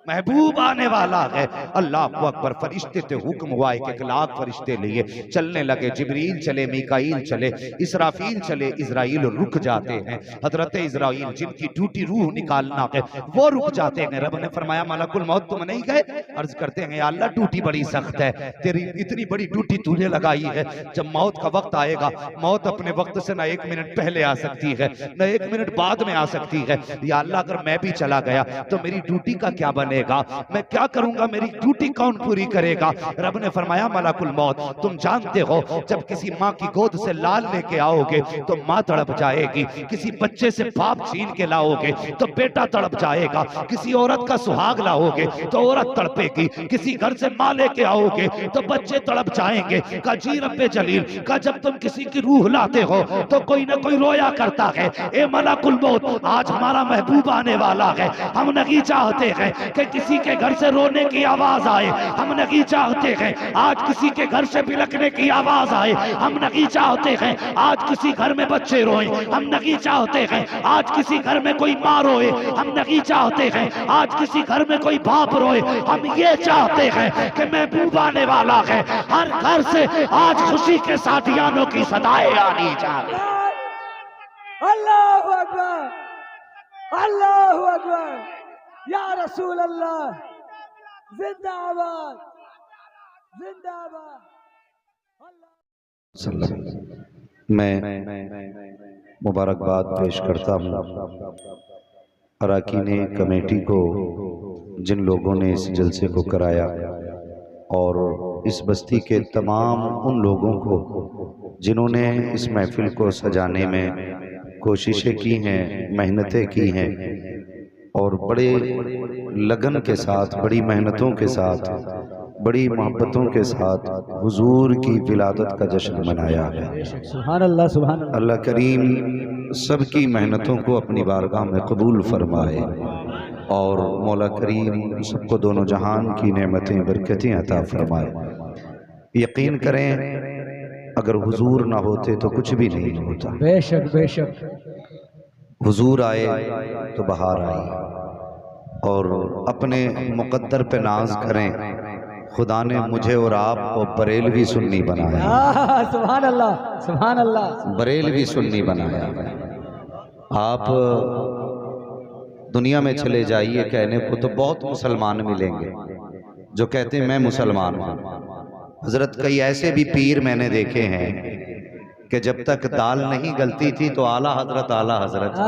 महबूब आने वाला है। अल्लाह अकबर। फरिश्ते थे, हुक्म हुआ है कि 1 लाख फरिश्ते लिए चलने लगे। जिब्रील चले, मीकाईल चले, इसराफील चले, इजराइल रुक जाते हैं। हजरत इजराइल जिनकी ड्यूटी रूह निकालना है वो रुक जाते हैं। रब ने फरमाया मलकुल मौत तुम नहीं गए? अर्ज करते हैं अल्लाह ड्यूटी बड़ी सख्त है, तेरी इतनी बड़ी ड्यूटी तूने लगाई है, जब मौत का वक्त आएगा मौत अपने वक्त से ना 1 मिनट पहले आ सकती है ना 1 मिनट बाद में आ सकती है। या अल्लाह अगर मैं भी चला गया तो मेरी ड्यूटी का क्या बनेगा, मैं क्या करूंगा, मेरी ड्यूटी कौन पूरी करेगा? रब ने फरमाया मलकुल मौत तुम जानते हो जब किसी माँ की गोद से लाल लेके आओगे तो माँ तड़प जाएगी, किसी बच्चे से बाप छीन के लाओगे तो बेटा तड़प जाएगा, किसी औरत का सुहाग लाओगे तो औरत तड़पेगी, किसी घर से माँ लेके आओगे तो बच्चे तड़प जाएंगे। का जी रब्बे जलील का जब तुम किसी की रूह लाते हो तो कोई ना कोई रोया करता है। ए मलकुल मौत आज हमारा महबूब आने वाला है, हम नहीं चाहते हैं कि किसी के घर से रोने की आवाज आए, हम नहीं चाहते हैं आज किसी के घर से बिलखने की आवाज आए, हम नहीं चाहते हैं आज किसी घर में बच्चे रोए, हम नहीं चाहते हैं आज किसी घर में कोई माँ रोए, हम नहीं चाहते हैं आज किसी घर में कोई बाप रोए, हम ये चाहते हैं कि महबूब आने वाला है, हर घर से आज खुशी के साथियानों की सदाएं आनी चाहिए। अल्लाहु अकबर, अल्लाहु अकबर, या रसूल अल्लाह, जिंदाबाद, जिंदाबाद। मैं मुबारकबाद पेश करता हूँ अरकान कमेटी को, जिन लोगों ने इस जलसे को कराया, और इस बस्ती के तमाम उन लोगों को जिन्होंने इस महफिल को सजाने में कोशिशें की हैं, मेहनतें की हैं, और बड़े लगन के साथ, बड़ी मेहनतों के साथ, बड़ी मोहब्बतों के साथ हुजूर की विलादत का जश्न मनाया है। सुभान अल्लाह, सुभान अल्लाह। अल्लाह करीम सबकी मेहनतों को अपनी बारगाह में कबूल फरमाए और मौला करीम सबको दोनों जहान की नेमतें बरकतें अता फरमाए। यकीन करें अगर हुजूर ना होते तो कुछ भी नहीं होता। बेशक बेशक। हुजूर आए तो बहार आई, और अपने मुकद्दर पे नाज करें, खुदा ने मुझे और आपको बरेलवी सुन्नी बनाया। सुभान अल्लाह, सुभान अल्लाह। बरेलवी सुन्नी बनाया। आप दुनिया में चले जाइए कहने को तो बहुत मुसलमान मिलेंगे जो कहते हैं मैं मुसलमान हूँ। हजरत कई ऐसे भी पीर मैंने देखे हैं कि जब तक दाल नहीं गलती थी तो आला हजरत,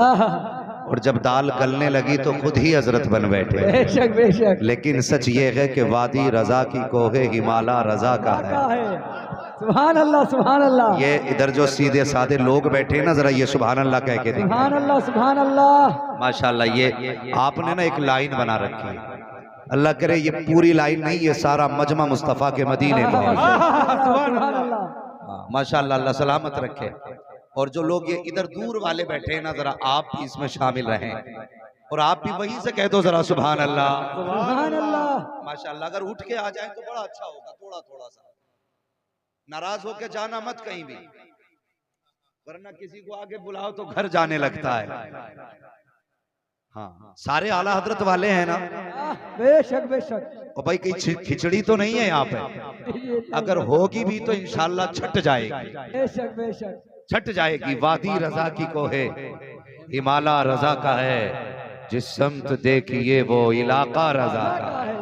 और जब दाल गलने लगी तो खुद ही हजरत बन बैठे। बेशक बेशक। लेकिन सच ये है कि वादी रजा की कोहे हिमाला रजा का है। सुभान अल्लाह, सुभान अल्लाह। ये इधर जो सीधे साधे लोग बैठे ना, जरा ये सुभान अल्लाह कह के देखिए। सुभान अल्लाह, सुभान अल्लाह। माशाल्लाह। ये आपने ना एक लाइन बना रखी है, अल्लाह करे ये पूरी लाइन नहीं, ये सारा मजमा मुस्तफ़ा के मदीने का है। माशाल्लाह, अल्लाह सलामत रखे। और जो लोग ये इधर दूर वाले बैठे हैं ना, जरा आप भी इसमें शामिल रहें, और आप भी वहीं से कह दो जरा सुभान अल्लाह, सुभान अल्लाह। माशाल्लाह। अगर उठ के आ जाए तो बड़ा अच्छा होगा, थोड़ा थोड़ा सा। नाराज होके जाना मत कहीं भी, वरना किसी को आगे बुलाओ तो घर जाने लगता है। हाँ, सारे आला हजरत वाले हैं ना? बेशक बेशक। और भाई कहीं खिचड़ी तो नहीं है यहाँ पे, अगर होगी भी तो इंशाल्लाह छट जाएगी। बेशक बेशक छट जाएगी। वादी रजा की कोहे हिमाला रजा का है, जिस समत देखिए वो इलाका रजा का है।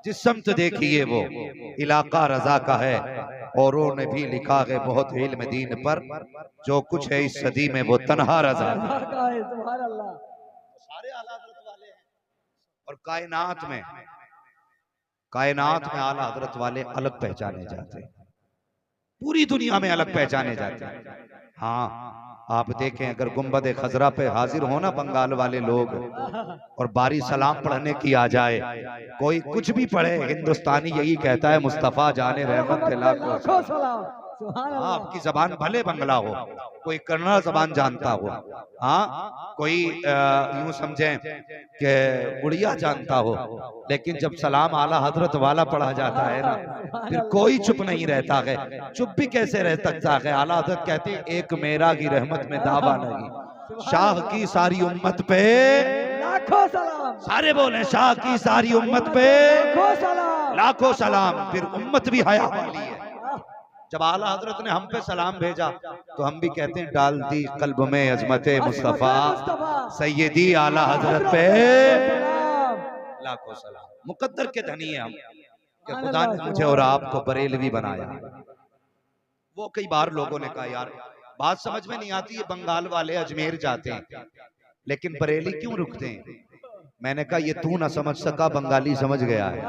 जिस समत देखिए वो इलाका रजा का है। औरों ने भी लिखा है बहुत इल्म दीन पर, जो कुछ है इस सदी में वो तन्हा रजा का है। सारे आला हजरत वाले हैं, और कायनात में आला हजरत वाले अलग पहचाने जाते हैं, पूरी दुनिया में अलग पहचाने जाते हैं। हाँ, आप देखें अगर गुंबद खजरा पे हाजिर हो ना बंगाल वाले लोग, और बारी सलाम पढ़ने की आ जाए, कोई कुछ भी पढ़े, हिंदुस्तानी यही कहता है मुस्तफा जाने रहमत को। हाँ, आपकी जबान भले बंगला हो, कोई कन्नड़ जबान जानता हो, हाँ, कोई यूं समझें कि उड़िया जानता हो, लेकिन जब सलाम आला हजरत वाला पढ़ा जाता है ना, फिर कोई चुप नहीं रहता है। चुप भी कैसे रह सकता है? आला हजरत कहते हैं एक मेरा की रहमत में दावा नहीं, शाह की सारी उम्मत पे लाखों सलाम, सारे बोले शाह की सारी उम्मत पे लाखों सलाम। लाखों सलाम। फिर उम्मत भी हया वाली है। जब आला हजरत ने हम पे सलाम भेजा तो हम भी कहते हैं डाल दी कल्ब में अजमते मुस्तफा सैयदी आला हजरत पे लाखों सलाम। मुकद्दर के धनी है हम कि खुदा ने मुझे और आपको बरेलवी बनाया। वो कई बार लोगों ने कहा यार बात समझ में नहीं आती है, बंगाल वाले अजमेर जाते हैं लेकिन बरेली क्यों रुकते हैं? मैंने कहा ये तू ना समझ सका, बंगाली समझ गया है।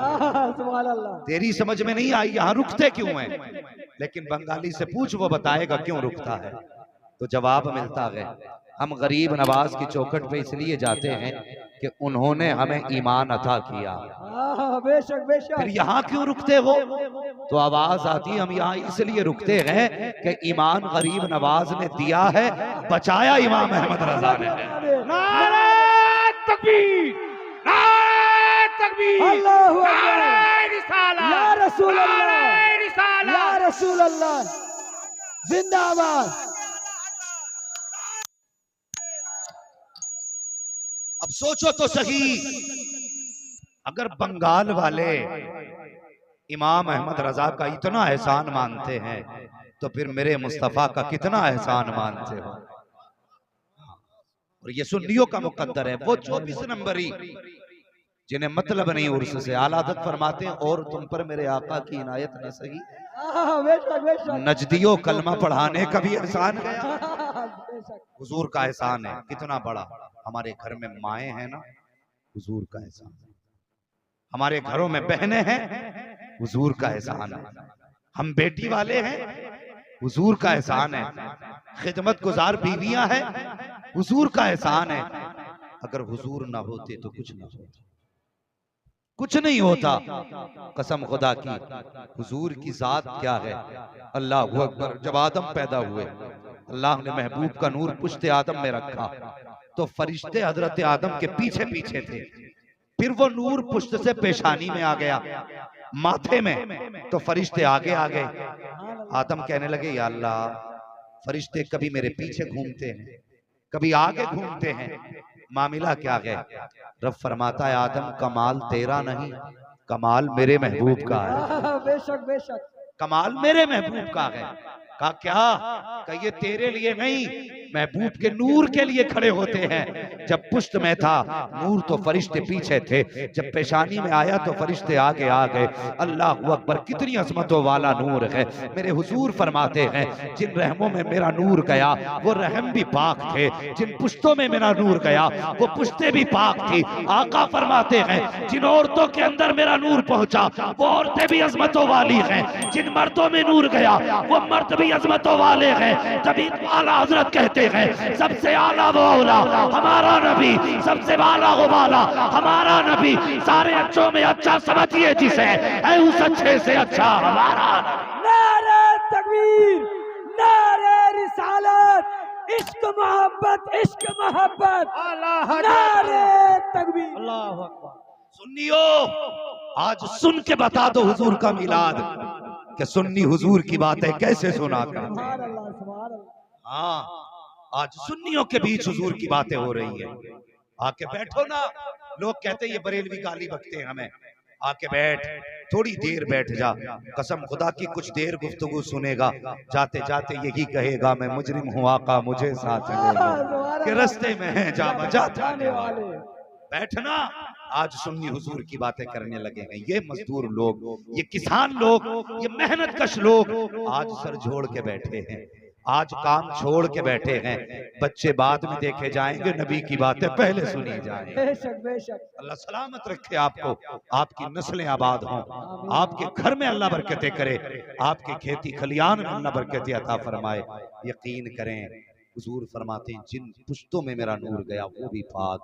सुभान अल्लाह। तेरी समझ में नहीं आई यहाँ रुकते क्यों हैं, लेकिन बंगाली से पूछ वो बताएगा क्यों रुकता है। तो जवाब मिलता है हम गरीब नवाज की चौखट पे इसलिए जाते हैं कि उन्होंने हमें ईमान अता किया। बेशक बेशक। फिर यहाँ क्यों रुकते हो? तो आवाज आती हम यहाँ इसलिए रुकते हैं कि ईमान गरीब नवाज ने दिया है, बचाया इमाम अहमद रजा ने। नारे तकबीर, नारे तकबीर, अल्लाहु अकबर, नारे रिसालत, या रसूल अल्लाह, नारे रिसालत, या रसूल अल्लाह, जिंदाबाद। अब सोचो तो सही, अगर बंगाल वाले इमाम अहमद रजा का इतना एहसान मानते हैं तो फिर मेरे मुस्तफा का कितना एहसान मानते हो। और ये सुन्नियों का मुकद्दर है, वो 24 नंबरी जिन्हें मतलब नहीं उर्स से। आलादत फरमाते हैं और तुम पर मेरे आका की इनायत न सही, बेशक बेशक। नजदियों कलमा पढ़ाने का भी एहसान गया। हुजूर का एहसान है कितना बड़ा। हमारे घर में माए हैं ना, हुजूर का एहसान है। हमारे घरों में बहनें हैं, हुजूर का एहसान है। हम बेटी वाले हैं, हुजूर का एहसान है। खिदमत गुजार बीवियां हैं, हुजूर का एहसान है। अगर हुजूर ना होते तो कुछ ना होता, कुछ नहीं होता। कसम खुदा की, हुजूर की जात क्या है। अल्लाह अकबर। जब आदम पैदा हुए अल्लाह ने महबूब का नूर पुश्ते आदम में रखा तो फरिश्ते हजरत आदम के पीछे पीछे थे। फिर वो नूर पुश्त से पेशानी में आ गया, माथे में, तो फरिश्ते आगे आ गए। आदम कहने लगे या अल्लाह, फरिश्ते कभी मेरे पीछे घूमते हैं कभी आगे घूमते हैं, मामला क्या है? रब फरमाता है आदम कमाल तेरा नहीं, कमाल मेरे महबूब का है। बेशक बेशक। कमाल मेरे महबूब का है। कहा क्या? कहा ये तेरे लिए नहीं, महबूब के नूर के लिए खड़े होते हैं। जब पुश्त में था नूर तो फरिश्ते पीछे थे, जब पेशानी में आया तो फरिश्ते आगे आ गए। अल्लाह अकबर, कितनी अजमतों वाला नूर है। मेरे हुजूर फरमाते हैं जिन रहमों में मेरा नूर गया वो रहम भी पाक थे, जिन पुश्तों में मेरा नूर गया वो पुश्ते भी पाक थी। आका फरमाते हैं जिन औरतों के अंदर मेरा नूर पहुंचा वो औरतें भी अजमतों वाली हैं, जिन मर्दों में नूर गया वो मर्द भी अजमतों वाले हैं। तभी आला हजरत कहते हैं सबसे आला वो औला हमारा नबी, सबसे वाला वो वाला हमारा नबी। सारे अच्छों में अच्छा समझिए जिसे, है उस अच्छे से अच्छा हमारा। नारे तकबीर, नारे रिसालत, इश्क मोहब्बत, इश्क मोहब्बत, नारे तकबीर। अल्लाहु अकबर। सुन्नियो आज सुन के बता दो हुजूर का मिलाद, कि सुन्नी हुजूर की बातें कैसे सुना करते हैं। हाँ, आज सुन्नियों के बीच हुजूर की बातें हो रही है। आके बैठो ना। लोग कहते हैं ये बरेलवी गाली बकते हैं हमें। आके बैठ, थोड़ी देर बैठ जा। कसम खुदा की कुछ देर गुफ्तगू सुनेगा, जाते जाते यही कहेगा मैं मुजरिम हूँ आका मुझे साथ ले, कि रास्ते में है जा बजा जाने वाले। बैठना। आज सुन्नी हुजूर की बातें करने लगे हैं। ये मजदूर लोग, ये किसान लोग, ये मेहनत कश लोग आज सर जोड़ के बैठे हैं, आज काम छोड़ के बैठे हैं। बच्चे बाद में देखे जाएंगे, नबी की बातें पहले सुनी जाएंगी। बेशक बेशक। अल्लाह सलामत रखे आपको, आपकी नस्लें आबाद हों, आपके घर में अल्लाह बरकतें करे, आपकी खेती खलियान में अल्लाह बरकतें अता फरमाए। यकीन करें हुजूर फरमाते हैं जिन पुश्तों में मेरा नूर गया वो भी पाक,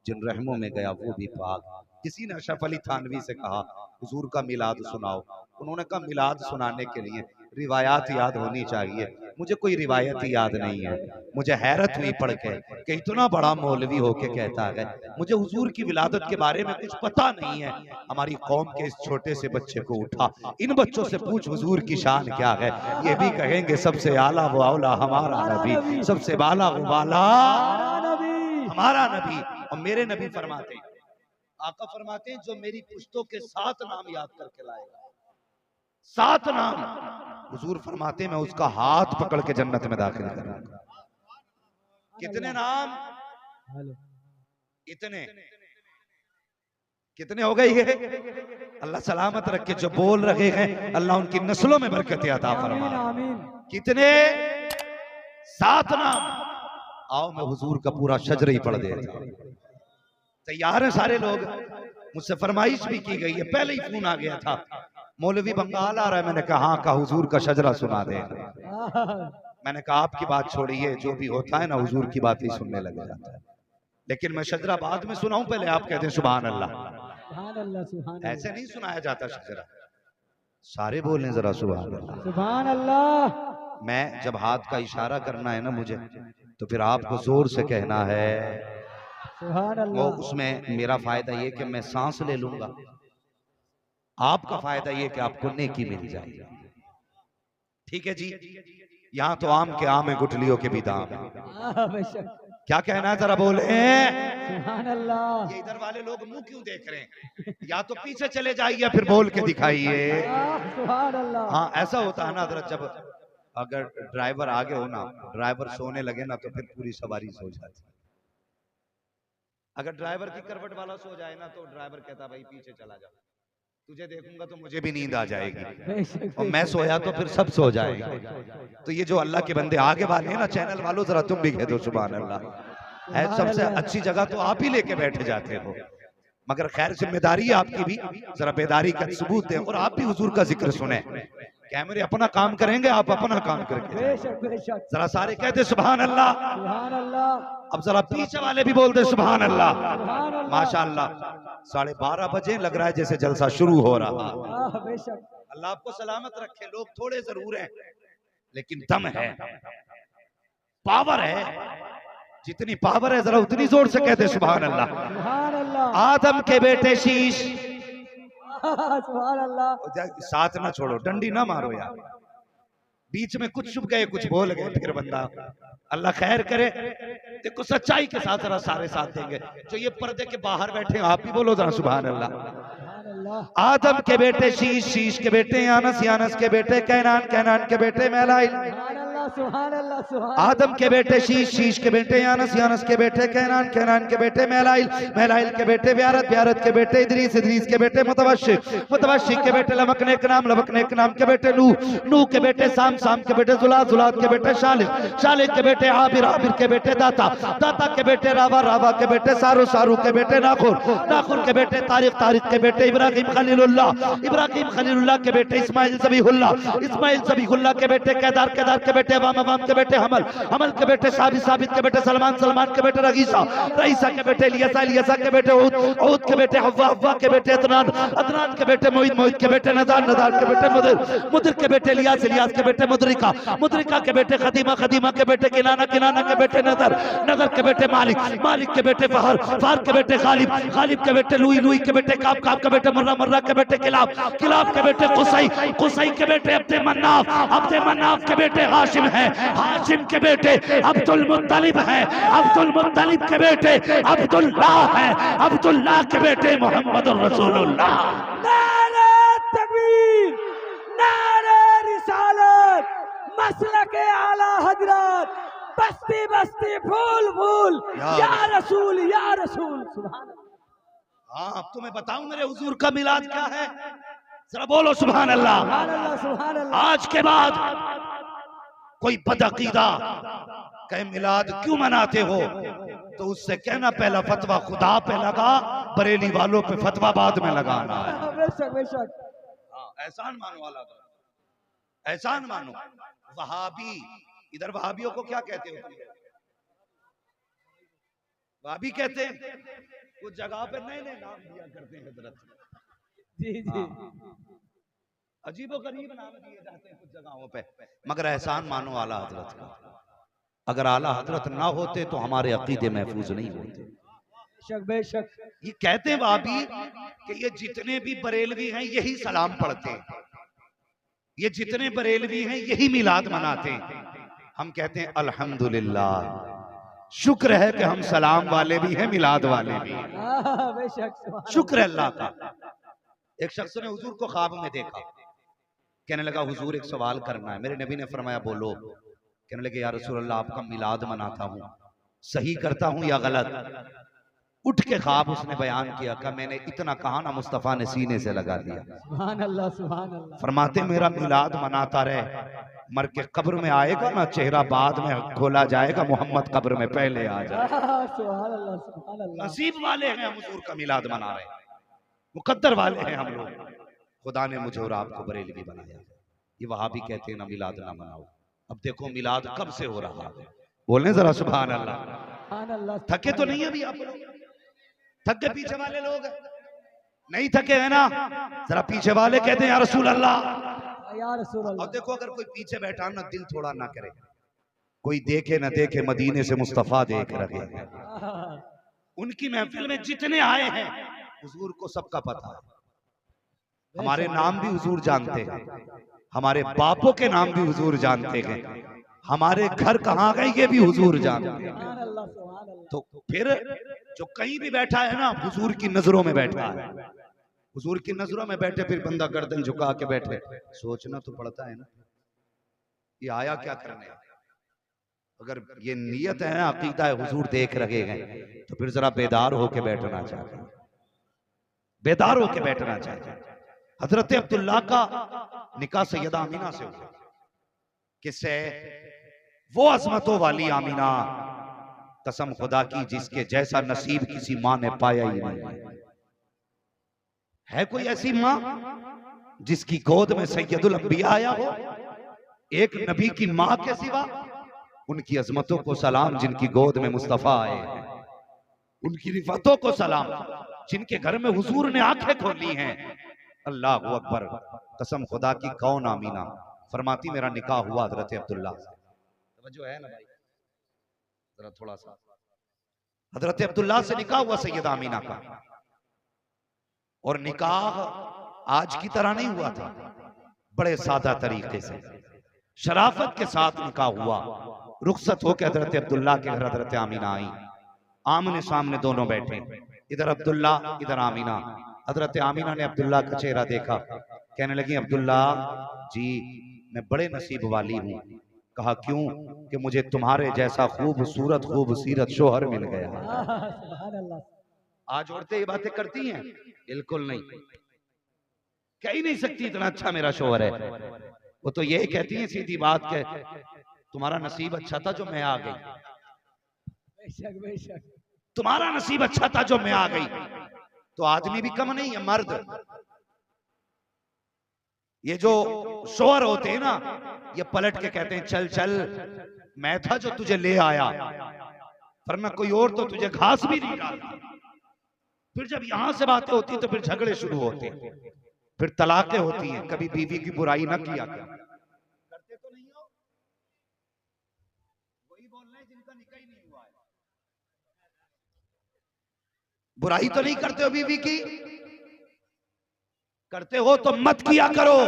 जिन रहमों में गया वो भी पाक। किसी ने अशरफ अली थानवी से कहा हुजूर का मिलाद सुनाओ। उन्होंने कहा मिलाद सुनाने के लिए रिवायात याद होनी चाहिए। मुझे कोई रिवायत ही याद नहीं है। मुझे हैरत हुई पढ़ के कि इतना बड़ा मौलवी होके कहता है मुझे हुजूर की विलादत के बारे में कुछ पता नहीं है। हमारी कौम के इस छोटे से बच्चे को उठा, इन बच्चों से पूछ हुजूर की शान क्या है, ये भी कहेंगे सबसे आला वो औला हमारा नबी, सबसे बाला वो बाला हमारा नबी। और मेरे नबी फरमाते हैं, आका फरमाते हैं, जो मेरी पुश्तों के 7 नाम याद करके लाएगा, 7 नाम, हुजूर फरमाते हैं मैं उसका हाथ पकड़ के जन्नत में दाखिल करूंगा। कितने नाम? इतने कितने हो गए ये? अल्लाह सलामत रखे, जो बोल रहे हैं अल्लाह उनकी नस्लों में बरकत अता फरमाए। कितने? 7 नाम। आओ मैं हुजूर का पूरा शजर ही पढ़ देता हूं। तैयार है सारे लोग? मुझसे फरमाइश भी की गई है, पहले ही फोन आ गया था, मौलवी बंगाल आ रहा है। मैंने कहा हाँ, का हुजूर का शजरा सुना दे। मैंने कहा आपकी बात छोड़िए, जो भी होता है ना हुजूर की बात ही सुनने लग जाता है, लेकिन मैं शजरा बाद में सुनाऊं, पहले आप कहते हैं सुभान अल्लाह। ऐसे नहीं सुनाया जाता शजरा, सारे बोलें जरा सुभान अल्लाह। सुभान अल्लाह। मैं जब हाथ का इशारा करना है ना मुझे, तो फिर आपको जोर से कहना है सुभान वो। अल्लाह। उसमें मेरा फायदा ये कि मैं सांस ले लूंगा, आपका फायदा ये कि आपको नेकी मिल जाएगी। ठीक है जी? यहाँ तो आम के आम है, गुठलियों के भी दाम है। बेशक। क्या कहना है जरा बोले? सुभान अल्लाह। ये इधर वाले लोग मुंह क्यों देख रहे हैं? या तो पीछे चले जाइए, फिर बोल के दिखाइए। सुभान अल्लाह। हाँ ऐसा होता है ना हजरत, जब अगर ड्राइवर आगे हो ना, ड्राइवर सोने लगे ना, तो फिर पूरी सवारी सो जाती है। अगर ड्राइवर की करवट वाला सो जाए ना, तो ड्राइवर कहता भाई पीछे चला जा, तुझे देखूंगा तो मुझे भी नींद आ जाएगी, और मैं सोया तो फिर सब सो जाएंगे। तो ये जो अल्लाह के बंदे आगे वाले हैं ना, चैनल वालों, जरा तुम भी कह दो सुभान अल्लाह। है सबसे अच्छी जगह तो आप ही लेके बैठे जाते हो, मगर खैर जिम्मेदारी है आपकी भी, जरा बेदारी का सबूत दें और आप भी हुजूर का जिक्र सुने। कैमरे अपना काम करेंगे, आप अपना काम करके बेशक बेशक। जरा सारे कहते सुभान अल्लाह। सुभान अल्लाह। अब जरा पीछे वाले भी बोलते सुभान अल्लाह। सुभान अल्लाह। माशाअल्लाह 12:30 बजे, लग रहा है जैसे जलसा शुरू हो रहा। बेशक। अल्लाह आपको सलामत रखे। लोग थोड़े जरूर हैं, लेकिन दम है, पावर है। जितनी पावर है जरा उतनी जोर से कहते सुभान अल्लाह। सुभान अल्लाह। आदम के बेटे शीश। सुभान अल्लाह। साथ ना छोड़ो, डंडी ना मारो यार, बीच में कुछ छुप गए, कुछ बोल गए, फिर बंदा अल्लाह खैर करे। देखो सच्चाई के साथ जरा सारे साथ देंगे। जो ये पर्दे के बाहर बैठे आप भी बोलो जरा सुभान अल्लाह। आदम के बेटे शीश, शीश के बेटे यानस, यानस के बेटे कैनान, कैनान के बेटे मैलाइल। सुभान अल्लाह। सुभान। आदम के बेटे शीश, शीश के बेटे यानस, यानस के बेटे कैनान, कैनान के बेटे मैलाइल, मैलाइल के बेटे ब्यारत, ब्यारत के बेटे इदरीस, इदरीस के बेटे मुतवश्शिक, मुतवश्शिक के बेटे लबकने के नाम, लबकने के नाम के बेटे नूह, नूह के बेटे साम, साम के बेटे जुलाद, जुलाद के बेटे शालिक, शालिक के बेटे आबिर, आबिर के बेटे दाता, दाता के बेटे रावा, रावा के बेटे सारू, सारू के बेटे नाखुर, नाखुर के बेटे तारिक, तारिक के बेटे इब्राहिम खलीलुल्लाह, इब्राहिम खलीलुल्लाह के बेटे इस्माइल ज़बीहुल्लाह, इस्माइल ज़बीहुल्लाह के बेटे केदार, केदार के बेटे अवाम, अवाम के बेटे हमल, हमल के बेटे साबित, साबित के बेटे सलमान, सलमान के बेटे रईसा, रईसा के बेटे इलियासा, इलियासा के बेटे ऊद, ऊद के बेटे हव्वा, हव्वा के बेटे अदनान, अदनान के बेटे मोहित, मोहित के बेटे नदार, नदार के बेटे मुदिर, मुदिर के बेटे इलियास, इलियास के बेटे मुदरिका, मुदरिका के बेटे खदीमा, खदीमा के बेटे किनाना, किनाना के बेटे नदर, नदर के बेटे मालिक, मालिक के बेटे फहर, फहर के बेटे गालिब, गालिब के बेटे लुई, लुई के बेटे काब, काब के बेटे मुर्रा, मुर्रा के बेटे किलाब, किलाब के बेटे कुसई, कुसई के बेटे अब्दे मन्नाफ, अब्दे मन्नाफ के बेटे हाशिम है, हाशिम के बेटे अब्दुल मुत्तलिब है, अब्दुल मुत्तलिब के बेटे अब्दुल्लाह है, अब्दुल्लाह के बेटे मोहम्मद रसूलुल्लाह। नारे तकबीर, नारे रिसालत, मसलके आला हजरत, बस्ती बस्ती फूल फूल, या रसूल, या रसूल। सुभान अल्लाह। हाँ अब तुम्हें बताऊं मेरे हुजूर का मिलाद क्या है, जरा बोलो सुभान अल्लाह। सुभान अल्लाह। सुभान अल्लाह। आज के बाद कोई बदअकीदा कहे मिलाद क्यों मनाते हो, तो उससे कहना पहला फतवा खुदा पे लगा, बरेली वालों पे फतवा बाद में लगाना है। बेशक बेशक। एहसान मानो वाला, एहसान मानो। वहाबी, इधर वहाबियों को क्या कहते हो? वहाबी कहते हैं, कुछ जगह पे नए नए नाम दिया करते हैं हजरत। जी जी। अजीबो गरीब नाम दिए जाते हैं कुछ जगहों पे, मगर एहसान मानो आला हजरत का। अगर आला हजरत ना होते तो हमारे अकीदे महफूज नहीं होते। बेशक बेशक। ये कहते हैं भाभी कि ये जितने भी बरेलवी हैं यही सलाम पढ़ते हैं, ये जितने बरेलवी हैं यही मिलाद मनाते हैं। हम कहते हैं अल्हम्दुलिल्लाह, शुक्र है कि हम सलाम वाले भी हैं, मिलाद वाले भी हैं। बेशक सुभान शुक्र है अल्लाह का। एक शख्स ने हुजूर को ख्वाब में देखा, कहने लगा हुजूर एक सवाल करना है। मेरे नबी ने फरमाया बोलो। कहने लगे या रसूल अल्लाह आपका मिलाद मनाता हूँ, सही करता हूँ या गलत? उठ के ख्वाब उसने बयान किया कि मैंने इतना कहा ना मुस्तफ़ा ने सीने से लगा दिया। अल्लाह सुभान अल्लाह। फरमाते मेरा मिलाद मनाता रहे, मर के कब्र में आएगा ना चेहरा बाद में खोला जाएगा, मोहम्मद कब्र में पहले आ जाए। सुभान अल्लाह सुभान अल्लाह। नसीब वाले हैं हम हुजूर का मिलाद मना रहे हैं, मुकद्दर वाले हैं हम लोग। खुदा ने मुझे और आपको बरेलवी बनाया। ये वहाबी कहते हैं ना मिलाद ना मनाओ। अब देखो मिलाद कब से हो रहा है, बोलने जरा सुभान अल्लाह। सुभान अल्लाह। थके तो नहीं अभी आप लोग? थक गए पीछे वाले लोग? नहीं थके है ना? जरा पीछे वाले कहते हैं या रसूल अल्लाह। या रसूल अल्लाह। अब देखो अगर कोई पीछे बैठा ना दिल थोड़ा ना करे, कोई देखे ना देखे, मदीने से मुस्तफा देख रहे हैं। उनकी महफिल में जितने आए हैं हुजूर को सबका पता है। हमारे नाम भी हुजूर जानते हैं, हमारे बापों के नाम भी हुजूर जानते हैं, हमारे घर कहाँ गए ये भी हुजूर जानते हैं। तो फिर जो कहीं भी बैठा है ना हुजूर की नजरों में बैठा है। हुजूर की नजरों में बैठे फिर बंदा गर्दन झुका के बैठे, सोचना तो पड़ता है ना ये आया क्या करने। अगर ये नियत है ना, अकीदा है हुजूर देख रहे हैं, तो फिर जरा बेदार होके बैठना चाहिए, बेदार होके बैठना चाहिए। हजरत अब्दुल्ला का निकाह सैयदा आमीना से हुआ। किससे? वो अजमतों वाली आमीना, कसम खुदा की जिसके जैसा नसीब किसी माँ ने पाया ही नहीं। है कोई ऐसी माँ जिसकी गोद में सैयदुल अंबिया आया हो? एक नबी की माँ के सिवा? उनकी अजमतों को सलाम जिनकी गोद में मुस्तफा आए हैं, उनकी रिफतों को सलाम जिनके घर में हुजूर ने आंखें खोली हैं। अल्लाह अकबर। कसम खुदा की कौन आमीना फरमाती मेरा निकाह हुआ हजरत अब्दुल्ला से। जो है ना भाई जरा थोड़ा सा, हजरत अब्दुल्ला से निकाह हुआ सैयदा आमीना का। और निकाह आज की तरह नहीं हुआ था, बड़े सादा तरीके से शराफत के साथ निकाह हुआ। रुखसत होकर हजरत अब्दुल्ला के घर हजरत आमीना आई, आमने सामने दोनों बैठे, इधर अब्दुल्ला इधर आमीना। हजरत आमीना ने अब्दुल्ला का चेहरा देखा, कहने लगी अब्दुल्ला जी मैं बड़े नसीब वाली हूँ। कहा क्यों? कि मुझे तुम्हारे जैसा खूबसूरत खूबसीरत शोहर मिल गया। आज औरतें ये बातें करती हैं? बिल्कुल नहीं, कह ही नहीं सकती इतना अच्छा मेरा शोहर है। वो तो यही कहती है सीधी बात के तुम्हारा नसीब अच्छा था जो मैं आ गई, बेशक बेशक। तुम्हारा नसीब अच्छा था जो मैं आ गई। तो आदमी भी कम नहीं है, मर्द। ये जो शोहर होते हैं ना, ये पलट के कहते हैं चल चल मैं था जो तुझे ले आया, वरना कोई और तो तुझे घास भी नहीं डालता। फिर जब यहां से बातें होती तो फिर झगड़े शुरू होते हैं, फिर तलाकें होती हैं। कभी बीवी की बुराई ना किया करते तो नहीं हो? वही बोल रहे हैं जिनका निकाह ही नहीं हुआ है। बुराई तो नहीं करते हो बीवी की? करते हो तो मत किया करो,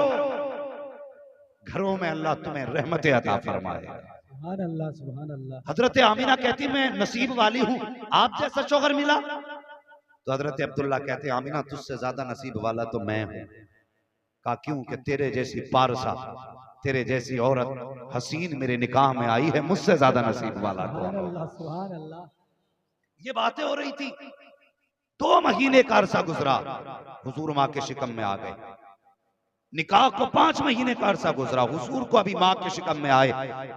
घरों में अल्लाह तुम्हें रहमतें अता फरमाए। सुभान अल्लाह सुभान अल्लाह। हजरत आमीना कहती मैं नसीब वाली हूँ, आप जैसा शौहर मिला। तो हजरत अब्दुल्ला कहते आमीना तुझसे ज्यादा नसीब वाला तो मैं हूँ। कहा क्यों? कि तेरे जैसी पारसा, तेरे जैसी औरत हसीन मेरे निकाह में आई है, मुझसे ज्यादा नसीब वाला कौन? सुभान अल्लाह सुभान अल्लाह। ये बातें हो रही थी। 2 महीने का अरसा गुजरा, हुजूर माँ के शिकम में आ गए। निकाह को 5 महीने का अरसा गुजरा, हुजूर को अभी माँ के शिकम में आए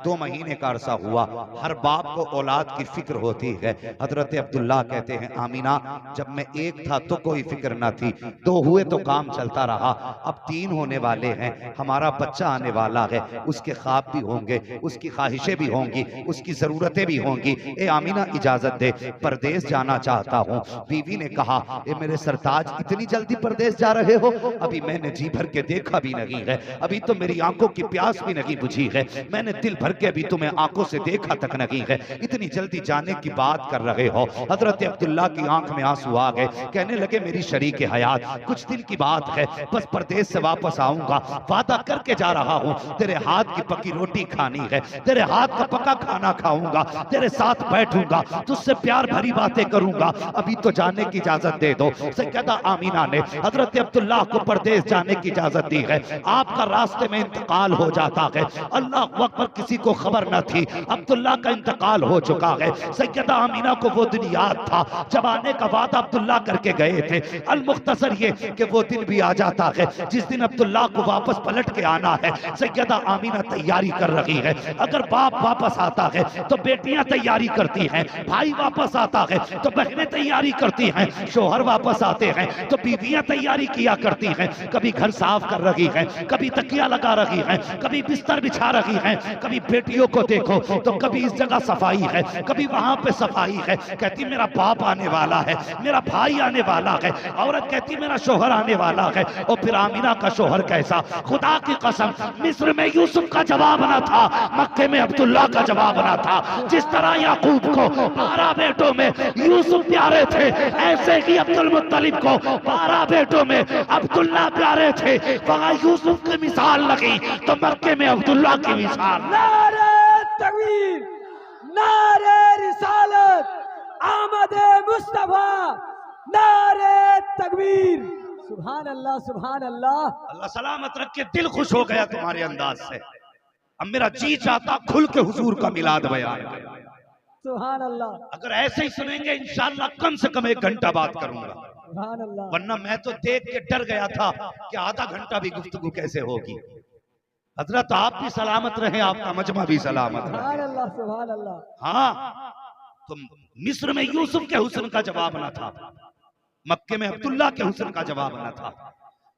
2 महीने का अरसा हुआ। हर बाप को औलाद की फिक्र होती है। हजरत अब्दुल्ला कहते हैं आमीना जब मैं एक था तो कोई फिक्र ना थी, 2 हुए तो काम चलता रहा, अब 3 होने वाले हैं, हमारा बच्चा आने वाला है, उसके ख्वाब भी होंगे, उसकी ख्वाहिशें भी होंगी, उसकी जरूरतें भी होंगी। ए आमीना इजाजत दे, परदेश जाना चाहता हूँ। बीवी ने कहा ए मेरे सरताज इतनी जल्दी परदेश जा रहे हो? अभी मैंने जी भर के देखा भी नहीं है, अभी तो मेरी आंखों की प्यास भी नहीं बुझी है, मैंने दिल भर के अभी तुम्हें आंखों से देखा तक नहीं है, इतनी जल्दी जाने की बात कर रहे हो। हजरत अब्दुल्ला की आंख में आंसू आ गए, कहने लगे मेरी शरीक हयात, कुछ दिन की बात है, बस परदेश से वापस आऊंगा, वादा करके जा रहा हूं, तेरे हाथ की पकी रोटी खानी है, तेरे हाथ का पका खाना खाऊंगा, तेरे साथ बैठूंगा, तुझसे प्यार भरी बातें करूंगा, अभी तो जाने की इजाजत दे दो। सैयदा आमीना ने हजरत अब्दुल्ला को परदेश जाने की इजाजत दी है। आपका रास्ते में इंतकाल हो जाता है, अल्लाह अकबर, किसी को खबर न थी अब्दुल्ला का इंतकाल हो चुका है। सैयदा आमीना को वो दिन याद था जब आने का वादा अब्दुल्ला करके गए थे। अल मुख्तसर ये कि वो दिन भी आ जाता है जिस दिन अब्दुल्ला को वापस पलट के आना है। सैयदा आमीना तैयारी कर रही है, अगर बाप वापस आता है तो बेटियां तैयारी करती हैं, भाई वापस आता है तो बहनें तैयारी करती हैं, शोहर वापस आते हैं तो बीवियां तैयारी किया करती हैं, कभी घर साफ कर रही हैं, कभी तकिया लगा रही हैं, कभी बिस्तर बिछा रही हैं, कभी बेटियों को देखो तो कभी इस जगह सफाई है, कभी वहां पे सफाई है, कहती मेरा बाप आने वाला है, मेरा भाई आने वाला है, औरत कहती मेरा शोहर आने वाला है। और फिर आमीना का शोहर कैसा, खुदा की कसम, मिस्र में यूसुफ का जवाब ना था, मक्के में अब्दुल्ला का जवाब ना था। जिस तरह याकूब को 12 बेटों में यूसुफ प्यारे थे, ऐसे ही अब्दुल मुत्तलिब को 12 बेटों में अब्दुल्ला प्यारे थे। वहां यूसुफ की मिसाल लगी तो मक्के में अब्दुल्ला की मिसाल। नारे तकबीर, नारे रिसालत, आमदे मुस्तफा, नारे तकबीर, सुभान अल्लाह, सुभान अल्लाह। अल्लाह सलामत रखे, दिल खुश हो गया तुम्हारे अंदाज से। अब मेरा जी चाहता खुल के हुजूर का मिलाद बयान करें। सुभान अल्लाह, अगर ऐसे ही सुनेंगे इंशाअल्लाह कम से कम 1 घंटा बात करूंगा, सुभान अल्लाह। वरना मैं तो देख के डर गया था कि आधा घंटा भी गुफ्तगू कैसे होगी। हजरत आप भी सलामत रहे, आपका मजमा भी सलामत रहे। सुभान अल्लाह, सुभान अल्लाह। हाँ, तो मिस्र में यूसुफ के हुस्न का जवाब न था, मक्के में अब्दुल्ला के हुस्न का जवाब न था।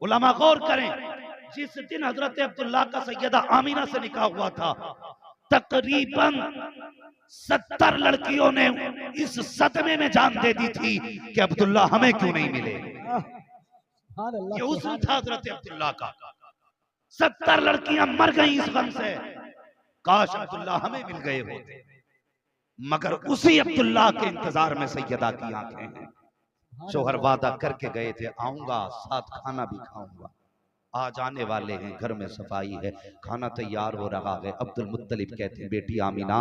उलमा गौर करें, जिस दिन हजरत अब्दुल्ला का सैयदा आमीना से निकाह हुआ था, तकरीबन 70 लड़कियों ने इस सदमे में जान दे दी थी कि अब्दुल्ला हमें क्यों नहीं मिले। सुभान अल्लाह, ये हुस्न था हजरत अब्दुल्ला का। 70 लड़कियां मर गई इस गम से, काश अब्दुल्ला हमें मिल गए होते। मगर उसी अब्दुल्ला के इंतजार में सैयदा की आंखें हैं। शोहर वादा करके गए थे, आऊंगा साथ खाना भी खाऊंगा, आज आने वाले हैं, घर में सफाई है, खाना तैयार हो रहा है। अब्दुल मुत्तलिब कहते हैं बेटी आमीना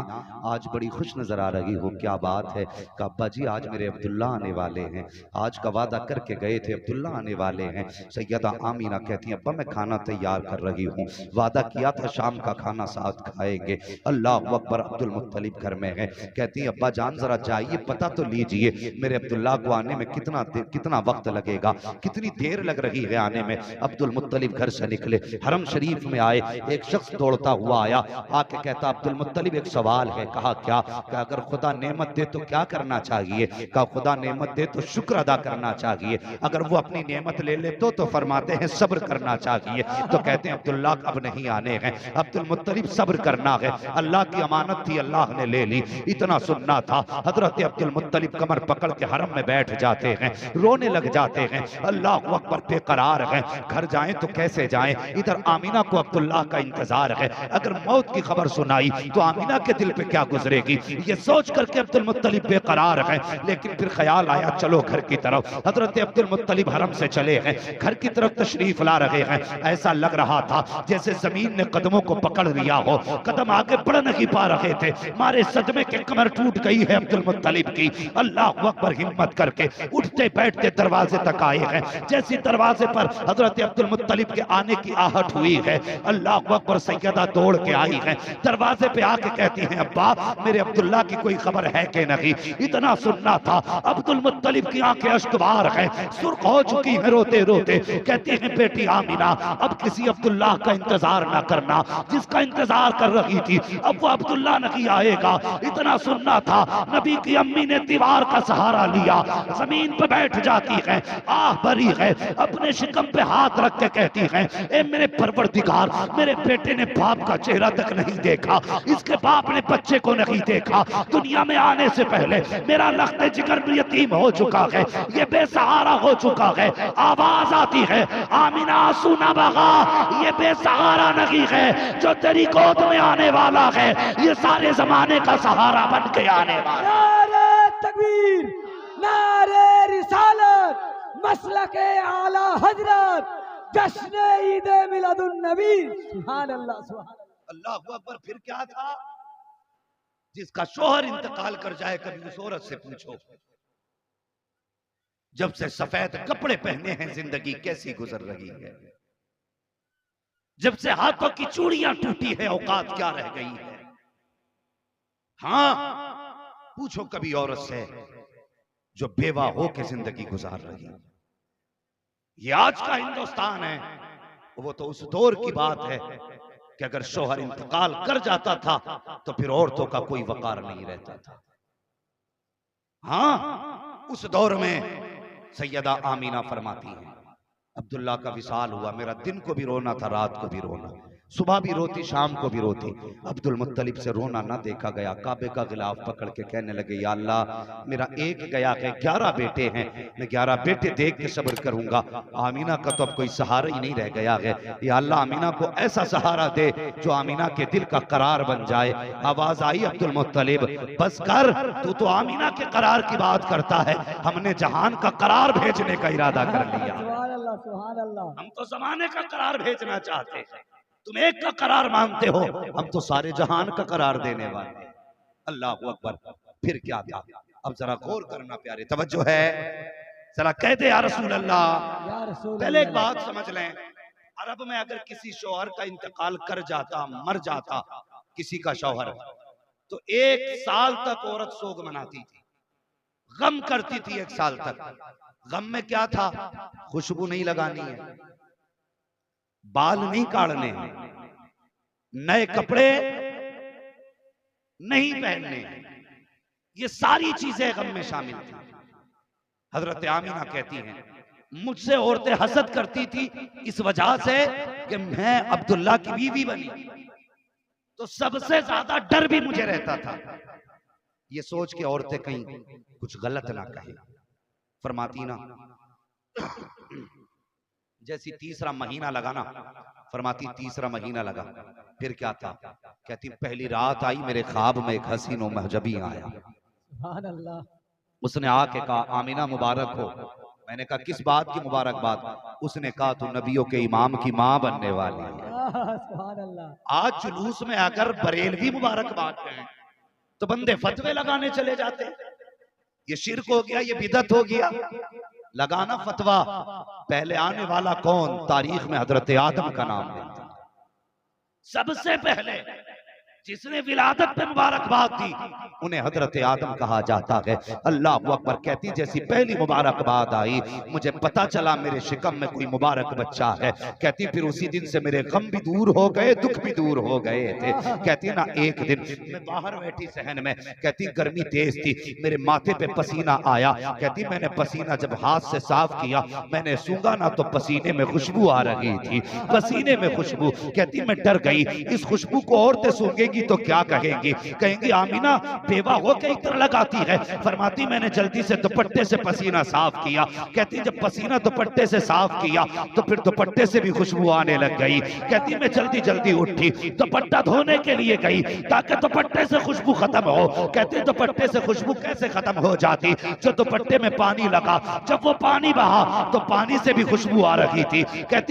आज बड़ी खुश नजर आ रही हो, क्या बात है? कहा अब्बा जी आज मेरे अब्दुल्ला आने वाले हैं, आज का वादा करके गए थे, अब्दुल्ला आने वाले हैं। सैयदा आमीना कहती हैं अब्बा मैं खाना तैयार कर रही हूँ, वादा किया था शाम का खाना साथ खाएंगे। अल्लाह अकबर, अब्दुल मुत्तलिब घर में है। कहती हैं अब्बा जान जरा जाइए, पता तो लीजिए मेरे अब्दुल्ला को आने में कितना वक्त लगेगा, कितनी देर लग रही है आने में। अब्दुल मुत्तलिब घर से निकले, हरम शरीफ में आए, एक शख्स दौड़ता हुआ आया, आके कहता अब्दुल मुत्तलिब एक सवाल है। कहा क्या? कहा अगर खुदा नेमत दे तो क्या करना चाहिए? कहा खुदा नेमत दे तो शुक्र अदा करना चाहिए, अगर वो अपनी नेमत ले ले तो फरमाते हैं सब्र करना चाहिए। तो कहते हैं अब्दुल्ला अब नहीं आने हैं। अब्दुल मुत्तलिब सब्र करना है, अल्लाह की अमानत थी, अल्लाह ने ले ली, इतना सुनना था। हजरत अब्दुल मुत्तलिब कमर पकड़ के हरम में बैठ जाते हैं, रोने लग जाते हैं। अल्लाह अकबर, बेकरार है, घर जाएं तो कैसे जाएं? इधर आमीना को अब्दुल्ला का इंतजार है, अगर मौत की खबर सुनाई तो आमीना के दिल पे क्या गुजरेगी, ये सोच करके अब्दुल मुत्तलिब बेकरार है। लेकिन फिर ख्याल आया चलो घर की तरफ। हजरत अब्दुल मुत्तलिब हरम से चले हैं, घर की तरफ तशरीफ ला रहे हैं। ऐसा लग रहा था जैसे जमीन ने कदमों को पकड़ लिया हो, कदम आगे बढ़ नहीं पा रहे थे, मारे सदमे के कमर टूट गई है अब्दुल मुत्तलिब की। अल्लाह अकबर, हिम्मत करके उठते बैठते दरवाजे तक आए हैं। जैसे दरवाजे पर हजरत अब्दुल मुत्तलिब के आने की आहट हुई है, अल्लाह अकबर, सैयदा दौड़ के आई है, दरवाजे पे आके कहती हैं अब्बा मेरे अब्दुल्ला की कोई खबर है कि नहीं? इतना सुनना था। अब्दुल मुत्तलिब की आंखें अश्कबार हैं, सुर्ख हो चुकी हैं रोते रोते। कहती हैं बेटी आमीना अब किसी अब्दुल्ला का इंतजार ना करना, जिसका इंतजार कर रही थी अब वो अब्दुल्ला नहीं आएगा। इतना सुनना था। नबी की अम्मी ने दीवार का सहारा लिया, जमीन पे बैठ जाती है, आह भरी है, अपने शिकम पे हाथ रख के कहती हैं, ए मेरे परवरदिगार, मेरे बेटे ने बाप का चेहरा तक नहीं देखा, इसके बाप ने बच्चे को नहीं देखा, दुनिया में आने से पहले मेरा लख्त जिगर यतीम हो चुका है, ये बेसहारा हो चुका है। आवाज आती है, आमीना आंसू ना बहा, ये बेसहारा नहीं है जो तेरी गोद में आने वाला है, ये सारे जमाने का सहारा बन के आने वाला। नारे तकबीर, नारे रिसालत, मसलके आला हजरत, जश्न ईद मिलादुन नबी। सुभान अल्लाह, सुभान अल्लाहु अकबर। फिर क्या था? जिसका शोहर इंतकाल कर जाए, कभी उस औरत से पूछो जब से सफेद कपड़े पहने हैं जिंदगी कैसी गुजर रही है, जब से हाथों की चूड़ियां टूटी है औकात क्या रह गई है। हाँ, पूछो कभी औरत से जो बेवा हो के जिंदगी गुजार रही है। ये आज का हिंदुस्तान है, वो तो उस दौर की बात है कि अगर शोहर इंतकाल कर जाता था तो फिर औरतों का कोई वकार नहीं रहता था। हाँ, उस दौर में सैयदा आमीना फरमाती हैं, अब्दुल्ला का विसाल हुआ, मेरा दिन को भी रोना था, रात को भी रोना, सुबह भी रोती, शाम को भी रोती। अब्दुल मुत्तलिब से रोना ना देखा गया। काबे का गिलाफ पकड़ के कहने लगे, या अल्लाह, मेरा एक गया है, 11 बेटे हैं, मैं 11 बेटे देख के सब्र करूंगा, आमीना का तो अब कोई सहारा ही नहीं रह गया है। या अल्लाह, आमीना को ऐसा सहारा दे जो आमीना के दिल का करार बन जाए। आवाज आई, अब्दुल मुत्तलिब बस कर, तू तो आमीना के करार की बात करता है, हमने जहान का करार भेजने का इरादा कर लिया। सुभान अल्लाह, सुभान अल्लाह। हम तो जमाने का करार भेजना चाहते हैं, तुम एक का करार मांगते हो, हम तो सारे जहान का करार देने वाले। अल्लाह अकबर। फिर क्या था? अब जरा गौर करना प्यारे, तवज्जो है, जरा कह दे या रसूल अल्लाह। या रसूल पहले एक अल्लाह। बात समझ लें, अरब में अगर किसी शौहर का इंतकाल कर जाता, मर जाता किसी का शौहर, तो 1 साल तक औरत सोग मनाती थी, गम करती थी 1 साल तक। गम में क्या था? खुशबू नहीं लगानी है, बाल नहीं काटने हैं, नए कपड़े नहीं पहनने, ये सारी चीजें गम में शामिल थी। हजरत आमीना कहती हैं, मुझसे औरतें हसद करती थी इस वजह से कि मैं अब्दुल्ला की बीवी बनी, तो सबसे ज्यादा डर भी मुझे रहता था, ये सोच के औरतें कहीं कुछ गलत ना कहें। फरमाती ना, जैसी तीसरा महीना लगा ना, फरमाती तीसरा महीना लगा, फिर क्या था? कहती पहली रात आई, मेरे ख्वाब में एक हसीन और महजबी आया। सुभान अल्लाह। उसने आके कहा, आमीना मुबारक हो। मैंने कहा किस बात की मुबारकबाद? उसने कहा तू नबियों के इमाम की मां बनने वाली है। सुभान अल्लाह। आज जुलूस में अगर बरेलवी मुबारकबाद कहें तो बंदे फतवे लगाने चले जाते हैं, ये शिर्क हो गया, ये बिदत हो गया, लगाना फतवा। पहले आने वाला कौन? तारीख में हजरत आदम का नाम लेता है। सबसे पहले जिसने विलादत पे मुबारकबाद दी उन्हें हजरत आदम कहा जाता है। अल्लाह अकबर। कहती जैसी पहली मुबारकबाद आई, मुझे पता चला मेरे शिकम में कोई मुबारक बच्चा है। कहती फिर उसी दिन से मेरे गम भी दूर हो गए, दुख भी दूर हो गए थे। कहती ना एक दिन मैं बाहर बैठी सहन में, कहती गर्मी तेज थी, मेरे माथे पे पसीना आया। कहती मैंने पसीना जब हाथ से साफ किया, मैंने सूंघा ना तो पसीने में खुशबू आ रही थी, पसीने में खुशबू। कहती मैं डर गई, इस खुशबू को औरतें सूंघेंगी तो क्या कहेंगी? कहेंगी आमीना बेवा हो के इत्र लगाती है। फरमाती मैंने जल्दी से दुपट्टे से पसीना साफ किया। कहती जब पसीना दुपट्टे से साफ किया तो फिर दुपट्टे से भी खुशबू आने लग गई। कहती मैं जल्दी जल्दी उठी, दुपट्टा धोने के लिए गई ताकि दुपट्टे से खुशबू खत्म हो। कहती दुपट्टे से खुशबू कैसे खत्म हो जाती? जो दुपट्टे में पानी लगा, जब वो पानी बहा तो पानी से भी खुशबू आ रही थी। कहती